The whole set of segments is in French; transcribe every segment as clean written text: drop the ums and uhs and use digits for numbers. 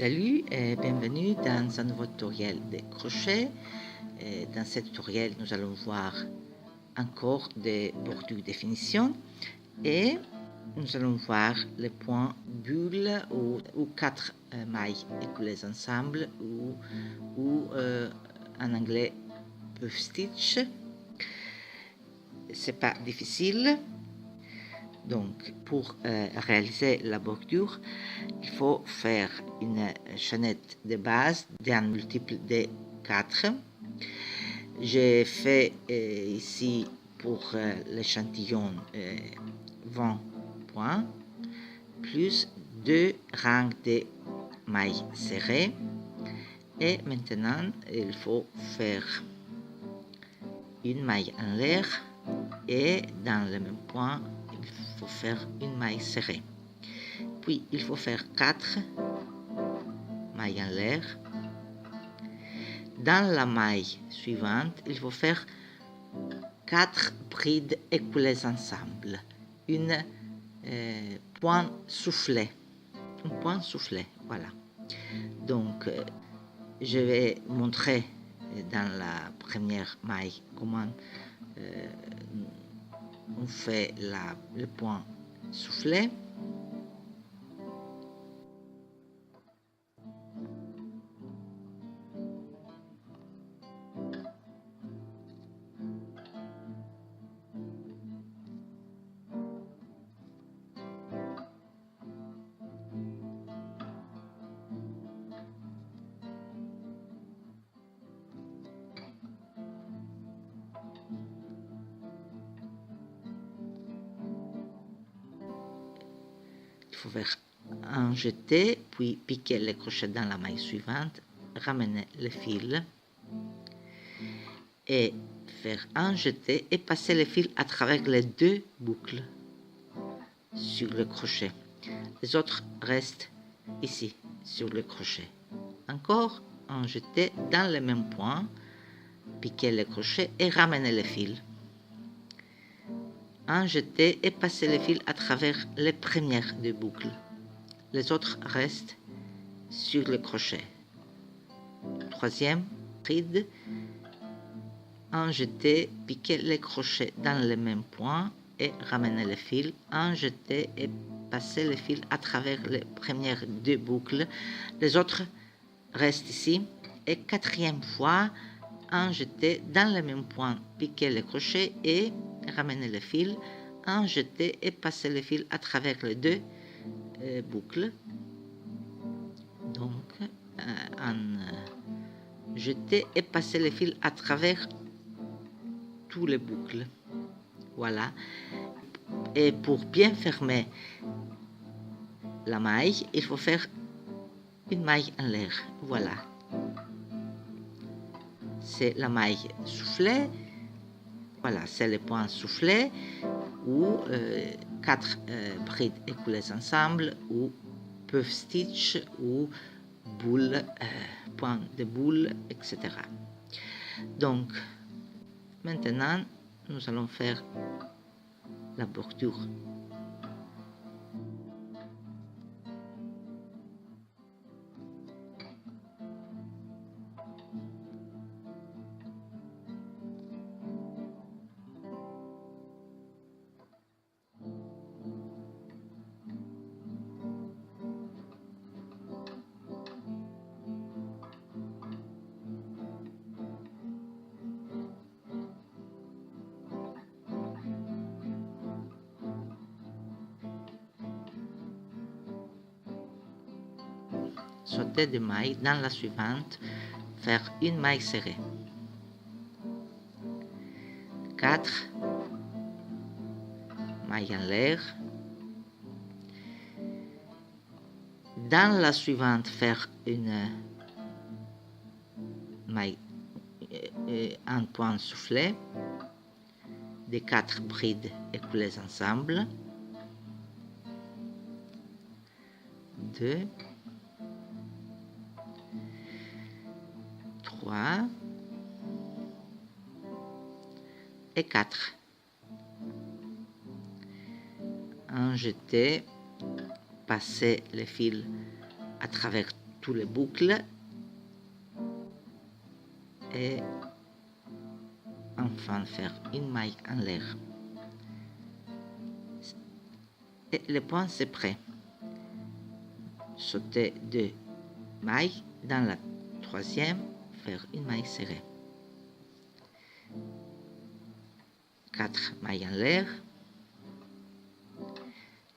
Salut et bienvenue dans un nouveau tutoriel de crochet. Dans ce tutoriel, nous allons voir encore des bordures de finition et nous allons voir les points bulles ou 4 mailles écoulées ensemble ou en anglais puff stitch. C'est pas difficile. Donc, pour réaliser la bordure, il faut faire une chaînette de base d'un multiple de 4. J'ai fait ici pour l'échantillon 20 points, plus 2 rangs de mailles serrées. Et maintenant, il faut faire une maille en l'air et dans le même point, il faut faire une maille serrée. Puis, il faut faire 4 mailles en l'air. Dans la maille suivante, il faut faire 4 brides écoulées ensemble. Une point soufflé. Un point soufflé, voilà. Donc, je vais montrer dans la première maille comment on fait le point soufflé. Il faut faire un jeté, puis piquer le crochet dans la maille suivante, ramener le fil et faire un jeté et passer le fil à travers les 2 boucles sur le crochet. Les autres restent ici sur le crochet. Encore un jeté dans le même point, piquer le crochet et ramener le fil. Un jeté et passer le fil à travers les premières 2 boucles. Les autres restent sur le crochet. Troisième bride, un jeté, piquer le crochet dans le même point et ramener le fil. Un jeté et passer le fil à travers les premières 2 boucles. Les autres restent ici. Et quatrième fois, un jeté dans le même point, piquer le crochet et ramener le fil, un jeté et passer le fil à travers les 2 boucles. Donc, un jeté et passer le fil à travers tous les boucles. Voilà. Et pour bien fermer la maille, il faut faire une maille en l'air. Voilà. C'est la maille soufflée. Voilà, c'est le point soufflé ou 4 brides écoulées ensemble ou puff stitch ou boule, point de boule, etc. Donc, maintenant, nous allons faire la bordure. Sauter de mailles dans la suivante, faire une maille serrée. 4 mailles en l'air. Dans la suivante, faire une maille, un point soufflé, des 4 brides écoulées ensemble. 2, 3 et 4. Un jeté, passer le fil à travers toutes les boucles et enfin faire une maille en l'air. Et le point c'est prêt. Sauter 2 mailles dans la troisième, faire une maille serrée. 4 mailles en l'air.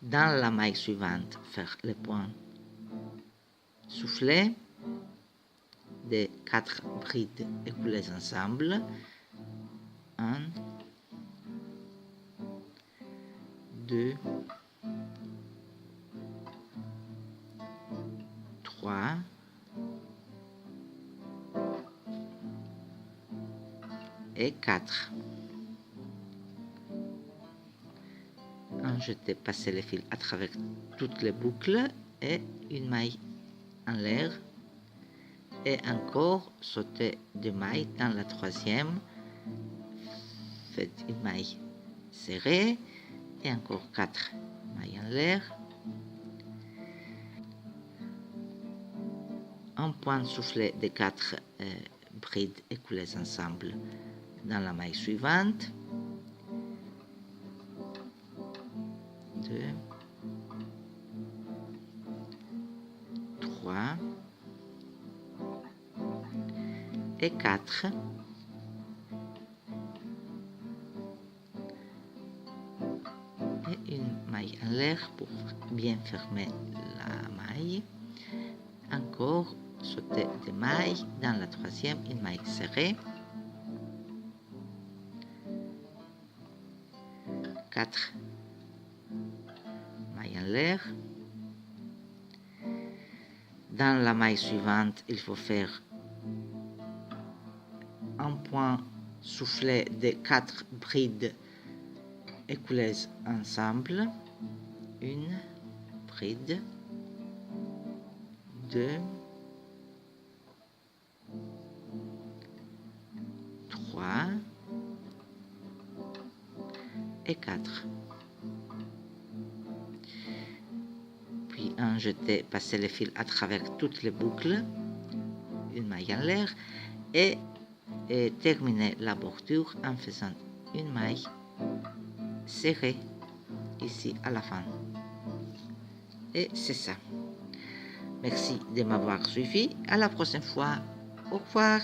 Dans la maille suivante, faire le point soufflé de 4 brides écoulées ensemble. 1, 2, 3, et 4. Jeter, passer le fil à travers toutes les boucles et une maille en l'air. Et encore sauter 2 mailles dans la troisième. Faites une maille serrée et encore 4 mailles en l'air. Un point soufflé de 4 brides écoulées ensemble dans la maille suivante. 2, 3 et 4. Et une maille en l'air pour bien fermer la maille. Encore sauter 2 mailles dans la troisième, une maille serrée. 4 mailles en l'air. Dans la maille suivante, il faut faire un point soufflé de 4 brides écoulées ensemble. Une bride, 2, 3 et 4. Puis un jeté, passer le fil à travers toutes les boucles, une maille en l'air et terminer la bordure en faisant une maille serrée ici à la fin. Et c'est ça. Merci de m'avoir suivi. À la prochaine fois. Au revoir.